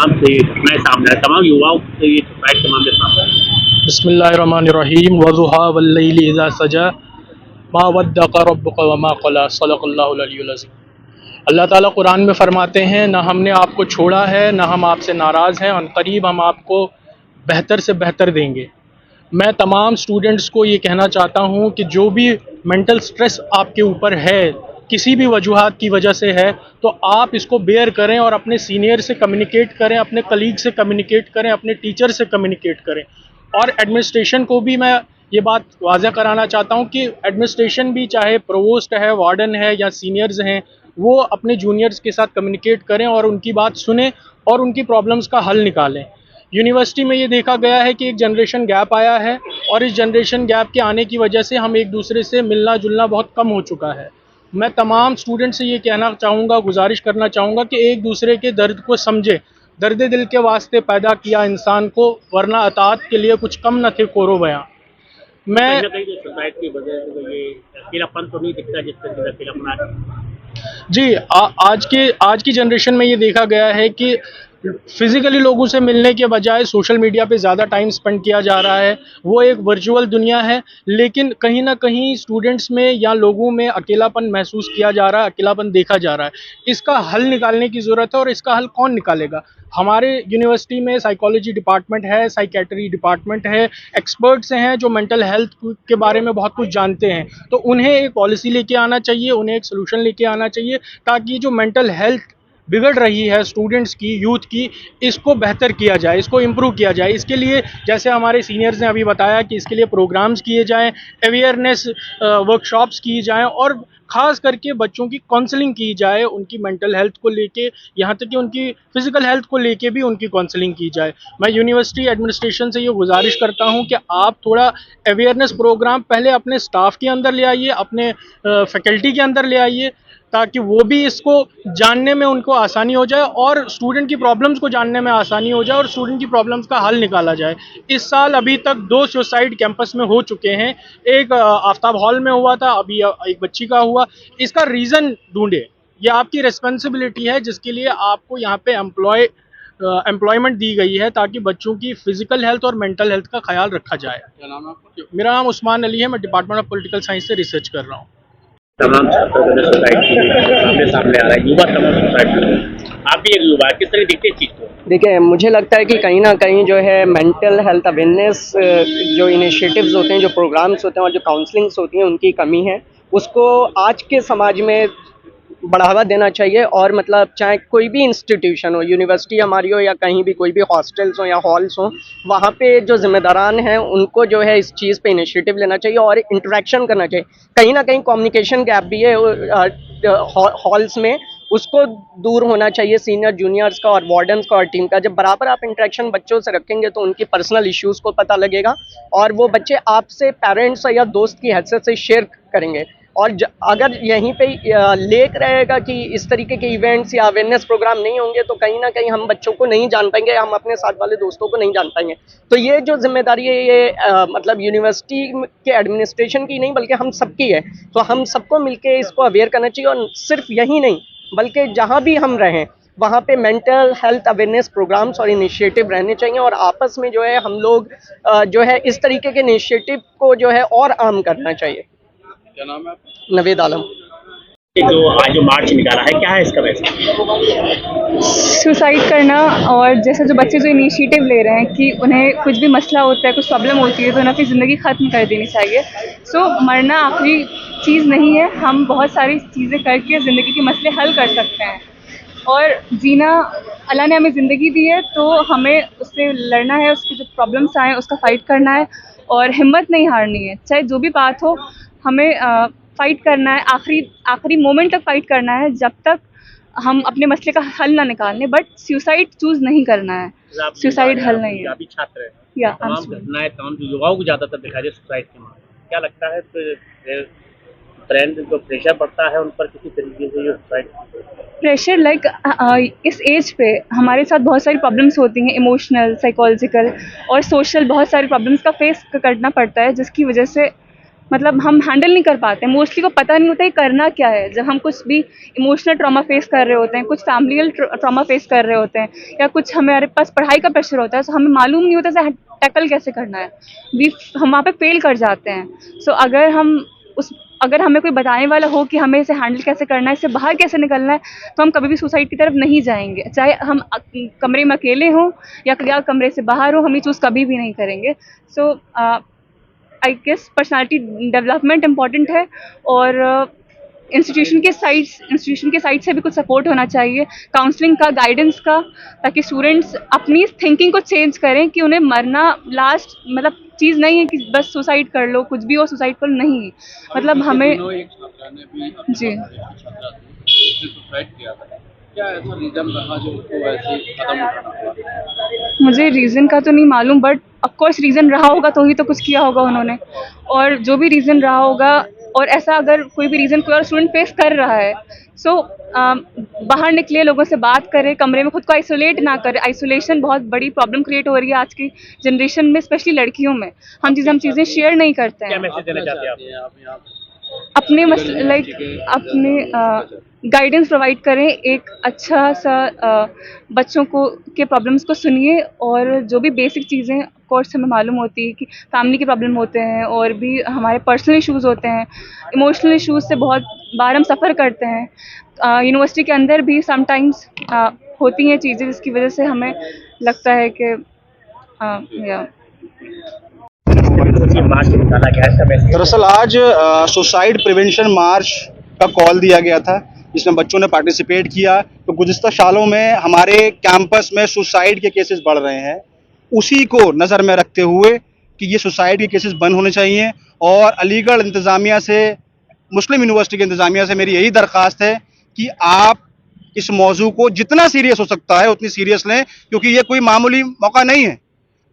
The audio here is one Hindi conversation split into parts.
तमाम से घटनाएं सामने आए, तमाम युवाओं से ये सुसाइड के मामले सामने आए। बिस्मिल्लाहिर्रहमानिर्रहीम वज़ुहा वल्लैलि इज़ा सजा मा वद्दअका रब्बुका वमा क़ला सदक़ल्लाहुल अलियुल अज़ीम। अल्लाह ताला कुरान में फ़रमाते हैं, ना हमने आपको छोड़ा है, ना हम आपसे नाराज़ हैं, अनक़रीब हम आपको बेहतर से बेहतर देंगे। मैं तमाम स्टूडेंट्स को ये कहना चाहता हूँ कि जो भी मेंटल स्ट्रेस आपके ऊपर है, किसी भी वजूहात की वजह से है, तो आप इसको बेयर करें और अपने सीनियर से कम्युनिकेट करें, अपने कलीग से कम्युनिकेट करें, अपने टीचर से कम्युनिकेट करें। और एडमिनिस्ट्रेशन को भी मैं ये बात वाज़ह कराना चाहता हूँ कि एडमिनिस्ट्रेशन भी, चाहे प्रोवोस्ट है, वार्डन है या सीनियर्स हैं, वो अपने जूनियर्स के साथ कम्युनिकेट करें और उनकी बात सुनें और उनकी प्रॉब्लम्स का हल निकालें। यूनिवर्सिटी में ये देखा गया है कि एक जनरेशन गैप आया है और इस जनरेशन गैप के आने की वजह से हम एक दूसरे से मिलना जुलना बहुत कम हो चुका है। मैं तमाम स्टूडेंट से ये कहना चाहूँगा, गुजारिश करना चाहूँगा कि एक दूसरे के दर्द को समझे। दर्द दिल के वास्ते पैदा किया इंसान को, वरना अतात के लिए कुछ कम न थे कोरो बयां। मैं कहीं ना कहीं जो सुसाइड की वजह से तो ये अकेलापन तो नहीं दिखता जिस तरह से अकेलापन जी, आज की जनरेशन में ये देखा गया है कि फिज़िकली लोगों से मिलने के बजाय सोशल मीडिया पे ज़्यादा टाइम स्पेंड किया जा रहा है। वो एक वर्चुअल दुनिया है, लेकिन कहीं न कहीं स्टूडेंट्स में या लोगों में अकेलापन महसूस किया जा रहा है, अकेलापन देखा जा रहा है। इसका हल निकालने की ज़रूरत है और इसका हल कौन निकालेगा? हमारे यूनिवर्सिटी में साइकोलॉजी डिपार्टमेंट है, साइकियाट्री डिपार्टमेंट है, एक्सपर्ट्स हैं जो मेंटल हेल्थ के बारे में बहुत कुछ जानते हैं। तो उन्हें एक पॉलिसी लेके आना चाहिए, उन्हें एक सॉल्यूशन लेके आना चाहिए, ताकि जो मेंटल हेल्थ बिगड़ रही है स्टूडेंट्स की, यूथ की, इसको बेहतर किया जाए, इसको इम्प्रूव किया जाए। इसके लिए जैसे हमारे सीनियर्स ने अभी बताया कि इसके लिए प्रोग्राम्स किए जाएँ, अवेयरनेस वर्कशॉप्स की जाएँ और ख़ास करके बच्चों की काउंसलिंग की जाए, उनकी मेंटल हेल्थ को लेके, यहाँ तक कि उनकी फ़िज़िकल हेल्थ को लेके भी उनकी काउंसलिंग की जाए। मैं यूनिवर्सिटी एडमिनिस्ट्रेशन से ये गुज़ारिश करता हूँ कि आप थोड़ा अवेयरनेस प्रोग्राम पहले अपने स्टाफ के अंदर ले आइए, अपने फैकल्टी के अंदर ले आइए, ताकि वो भी इसको जानने में उनको आसानी हो जाए और स्टूडेंट की प्रॉब्लम्स को जानने में आसानी हो जाए और स्टूडेंट की प्रॉब्लम्स का हल निकाला जाए। इस साल अभी तक 2 सुसाइड कैंपस में हो चुके हैं। एक आफ्ताब हॉल में हुआ था, अभी एक बच्ची का हुआ। इसका रीज़न ढूंढे, ये आपकी रिस्पॉन्सिबिलिटी है, जिसके लिए आपको यहाँ पे एम्प्लॉयमेंट दी गई है, ताकि बच्चों की फ़िज़िकल हेल्थ और मेंटल हेल्थ का ख्याल रखा जाए। क्या नाम है आपका? मेरा नाम उस्मान अली है, मैं डिपार्टमेंट ऑफ पॉलिटिकल साइंस से रिसर्च कर रहा हूँ। तमाम छात्रों को सुसाइड की मामले सामने आ रहा है, युवा तमाम सुसाइड कर रहे हैं। आप भी एक युवा, किस तरह देखते हैं चीज़ को? देखिए, मुझे लगता है कि कहीं ना कहीं जो है मेंटल हेल्थ अवेयरनेस जो इनिशिएटिव्स होते हैं, जो प्रोग्राम्स होते हैं और जो काउंसलिंग्स होती हैं, उनकी कमी है। उसको आज के समाज में बढ़ावा देना चाहिए और मतलब चाहे कोई भी इंस्टीट्यूशन हो, यूनिवर्सिटी हमारी हो या कहीं भी कोई भी हॉस्टल्स हो या हॉल्स हो, वहाँ पे जो जिम्मेदारान हैं उनको जो है इस चीज़ पे इनिशिएटिव लेना चाहिए और इंटरेक्शन करना चाहिए। कहीं ना कहीं कम्युनिकेशन गैप भी है हॉल्स में, उसको दूर होना चाहिए सीनियर जूनियर्स का और वार्डन्स का और टीम का। जब बराबर आप इंटरेक्शन बच्चों से रखेंगे तो उनकी पर्सनल इश्यूज़ को पता लगेगा और वो बच्चे आपसे पेरेंट्स या दोस्त की हैसियत से शेयर करेंगे। और अगर यहीं पे लेक रहेगा कि इस तरीके के इवेंट्स या अवेयरनेस प्रोग्राम नहीं होंगे तो कहीं ना कहीं हम बच्चों को नहीं जान पाएंगे, हम अपने साथ वाले दोस्तों को नहीं जान पाएंगे। तो ये जो जिम्मेदारी है ये मतलब यूनिवर्सिटी के एडमिनिस्ट्रेशन की नहीं बल्कि हम सबकी है। तो हम सबको मिलके इसको अवेयर करना चाहिए और सिर्फ यही नहीं बल्कि जहाँ भी हम रहें वहाँ पे मेंटल हेल्थ अवेयरनेस प्रोग्राम्स और इनिशिएटिव रहने चाहिए और आपस में जो है हम लोग जो है इस तरीके के इनिशिएटिव को जो है और आम करना चाहिए। क्या नाम है? नवेद आलम। जो आज जो मार्च निकाला है, क्या है इसका मैसेज? सुसाइड करना और जैसे जो बच्चे जो इनिशिएटिव ले रहे हैं कि उन्हें कुछ भी मसला होता है, कुछ प्रॉब्लम होती है तो उन्हें अपनी ज़िंदगी ख़त्म कर देनी चाहिए। सो मरना आखिरी चीज़ नहीं है, हम बहुत सारी चीज़ें करके ज़िंदगी के मसले हल कर सकते हैं और जीना, अल्लाह ने हमें ज़िंदगी दी है तो हमें उससे लड़ना है, उसकी जो प्रॉब्लम्स आए उसका फ़ाइट करना है और हिम्मत नहीं हारनी है। चाहे जो भी बात हो, हमें फ़ाइट करना है, आखिरी मोमेंट तक फ़ाइट करना है, जब तक हम अपने मसले का हल ना निकाल लें। बट सुसाइड चूज़ नहीं करना है, सुसाइड हल नहीं है। अभी छात्र हैं, या तमाम घटनाएं, तमाम जो युवाओं को ज़्यादातर देखा जाए सुसाइड के मामले, क्या लगता है ट्रेंड जो प्रेशर पड़ता है उन पर किसी तरीके से ये सुसाइड? प्रेशर इस एज पे हमारे साथ बहुत सारी प्रॉब्लम्स होती हैं, इमोशनल, साइकोलॉजिकल और सोशल, बहुत सारी प्रॉब्लम्स का फेस करना पड़ता है, जिसकी वजह से मतलब हम हैंडल नहीं कर पाते, मोस्टली को पता नहीं होता है करना क्या है। जब हम कुछ भी इमोशनल ट्रॉमा फेस कर रहे होते हैं, कुछ फैमिलियल ट्रॉमा फेस कर रहे होते हैं, या कुछ हमारे पास पढ़ाई का प्रेशर होता है, तो हमें मालूम नहीं होता है टैकल कैसे करना है। हम वहाँ पे फेल कर जाते हैं। सो अगर हमें कोई बताने वाला हो कि हमें इसे हैंडल कैसे करना है, इससे बाहर कैसे निकलना है, तो हम कभी भी सुसाइड की तरफ नहीं जाएंगे। चाहे हम कमरे में अकेले हों या कमरे से बाहर हो, हम ये चूज़ कभी भी नहीं करेंगे। So I guess personality development important है, और इंस्टीट्यूशन के साइड से भी कुछ सपोर्ट होना चाहिए, काउंसलिंग का, गाइडेंस का, ताकि स्टूडेंट्स अपनी थिंकिंग को चेंज करें कि उन्हें मरना लास्ट मतलब चीज़ नहीं है कि बस सुसाइड कर लो, कुछ भी हो सुसाइड कर लो, नहीं। मतलब हमें एक छात्रा ने भी अपनी जी छात्रा थी, उसने सुसाइड किया था। क्या ऐसा रीजन रहा जो उसको वैसे कदम उठाना पड़ा? मुझे रीज़न का तो नहीं मालूम, बट ऑफकोर्स रीज़न रहा होगा तो ही तो कुछ किया होगा उन्होंने। और जो भी रीज़न रहा होगा, और ऐसा अगर कोई भी रीज़न कोई और स्टूडेंट फेस कर रहा है, सो बाहर निकले, लोगों से बात करें, कमरे में खुद को आइसोलेट ना करें। आइसोलेशन बहुत बड़ी प्रॉब्लम क्रिएट हो रही है आज की जनरेशन में, स्पेशली लड़कियों में। हम चीज़ें शेयर नहीं करते क्या हैं। मैसेज देना चाहते हैं आप? आप यहाँ अपने अपने गाइडेंस प्रोवाइड करें, एक अच्छा सा बच्चों को के प्रॉब्लम्स को सुनिए, और जो भी बेसिक चीज़ें कोर्स हमें मालूम होती है कि फैमिली के प्रॉब्लम होते हैं, और भी हमारे पर्सनल इश्यूज़ होते हैं, इमोशनल इश्यूज़ से बहुत बार हम सफ़र करते हैं। यूनिवर्सिटी के अंदर भी समटाइम्स होती हैं चीज़ें जिसकी वजह से हमें लगता है कि या मार्च निकाला गया है, इसका मैसेज दरअसल आज सुसाइड प्रिवेंशन मार्च का कॉल दिया गया था, जिसमें बच्चों ने पार्टिसिपेट किया। तो गुज़िश्ता सालों में हमारे कैंपस में सुसाइड के केसेस बढ़ रहे हैं, उसी को नज़र में रखते हुए कि ये सुसाइड के केसेस बंद होने चाहिए। और अलीगढ़ इंतज़ामिया से, मुस्लिम यूनिवर्सिटी के इंतज़ामिया से मेरी यही दरख्वास्त है कि आप इस मौजू को जितना सीरियस हो सकता है उतनी सीरियस लें, क्योंकि ये कोई मामूली मौका नहीं है।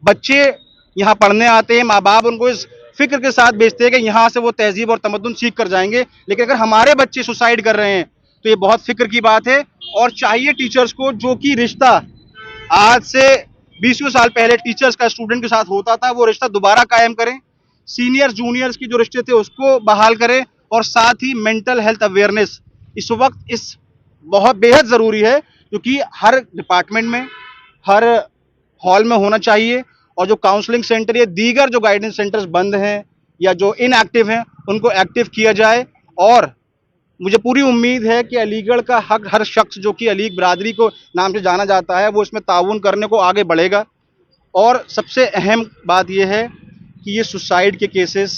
बच्चे यहाँ पढ़ने आते हैं, माँ बाप उनको इस फिक्र के साथ भेजते हैं कि यहाँ से वो तहजीब और तमद्दुन सीख कर जाएंगे, लेकिन अगर हमारे बच्चे सुसाइड कर रहे हैं तो ये बहुत फिक्र की बात है। और चाहिए टीचर्स को, जो कि रिश्ता आज से 20 साल पहले टीचर्स का स्टूडेंट के साथ होता था, वो रिश्ता दोबारा कायम करें। सीनियर जूनियर्स की जो रिश्ते थे उसको बहाल करें, और साथ ही मेंटल हेल्थ अवेयरनेस इस वक्त बहुत बेहद ज़रूरी है, क्योंकि हर डिपार्टमेंट में, हर हॉल में होना चाहिए। और जो काउंसलिंग सेंटर या दीगर जो गाइडेंस सेंटर्स बंद हैं या जो इनएक्टिव हैं, उनको एक्टिव किया जाए। और मुझे पूरी उम्मीद है कि अलीगढ़ का हर शख्स जो कि अलीग बिरादरी को नाम से जाना जाता है, वो इसमें ताउन करने को आगे बढ़ेगा। और सबसे अहम बात यह है कि ये सुसाइड के केसेस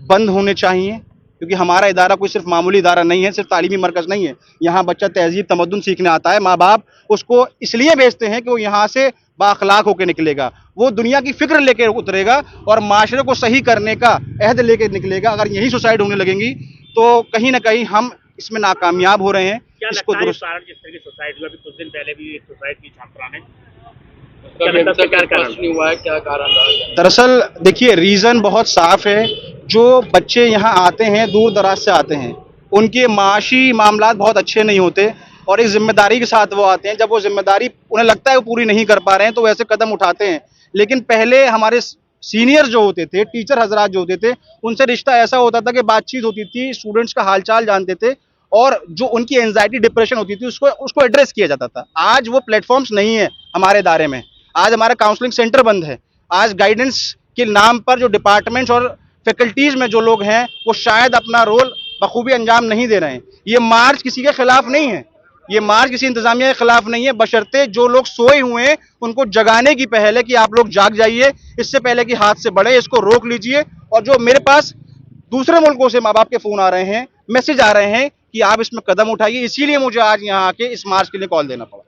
बंद होने चाहिए, क्योंकि हमारा इदारा कोई सिर्फ मामूली इदारा नहीं है, सिर्फ तालीमी मरकज़ नहीं है। यहाँ बच्चा तहजीब तमद्दुन सीखने आता है, माँ बाप उसको इसलिए भेजते हैं कि वो यहाँ से बाअखलाक होकर निकलेगा, वो दुनिया की फिक्र लेकर उतरेगा और माशरे को सही करने का अहद लेकर निकलेगा। अगर यही सुसाइड होने लगेंगी तो कहीं ना कहीं हम इसमें नाकामयाब हो रहे हैं। क्या इसको लगता है दुरुस्त कारण जिस तरह की सुसाइड हुआ, अभी कुछ दिन पहले भी एक सुसाइड की छात्रा ने, उसका क्या लगता है क्या कारण? नहीं हुआ है, क्या कारण रहा? दरअसल देखिए, रीज़न बहुत साफ है। जो बच्चे यहाँ आते हैं, दूर दराज से आते हैं, उनके माशी मामलात बहुत अच्छे नहीं होते, और एक जिम्मेदारी के साथ वो आते हैं। जब वो जिम्मेदारी उन्हें लगता है वो पूरी नहीं कर पा रहे हैं, तो वैसे कदम उठाते हैं। लेकिन पहले हमारे सीनियर जो होते थे, टीचर हजरात जो होते थे, उनसे रिश्ता ऐसा होता था कि बातचीत होती थी, स्टूडेंट्स का हालचाल जानते थे, और जो उनकी एंजाइटी डिप्रेशन होती थी उसको एड्रेस किया जाता था। आज वो प्लेटफॉर्म्स नहीं है हमारे इदारे में। आज हमारा काउंसलिंग सेंटर बंद है। आज गाइडेंस के नाम पर जो डिपार्टमेंट्स और फैकल्टीज़ में जो लोग हैं, वो शायद अपना रोल बखूबी अंजाम नहीं दे रहे हैं। ये मार्च किसी के खिलाफ नहीं है, ये मार्च किसी इंतजामिया के खिलाफ नहीं है, बशर्ते जो लोग सोए हुए हैं उनको जगाने की पहले कि आप लोग जाग जाइए, इससे पहले कि हाथ से बढ़े, इसको रोक लीजिए। और जो मेरे पास दूसरे मुल्कों से माँ बाप के फ़ोन आ रहे हैं, मैसेज आ रहे हैं कि आप इसमें कदम उठाइए, इसीलिए मुझे आज यहाँ आके इस मार्च के लिए कॉल देना पड़ा।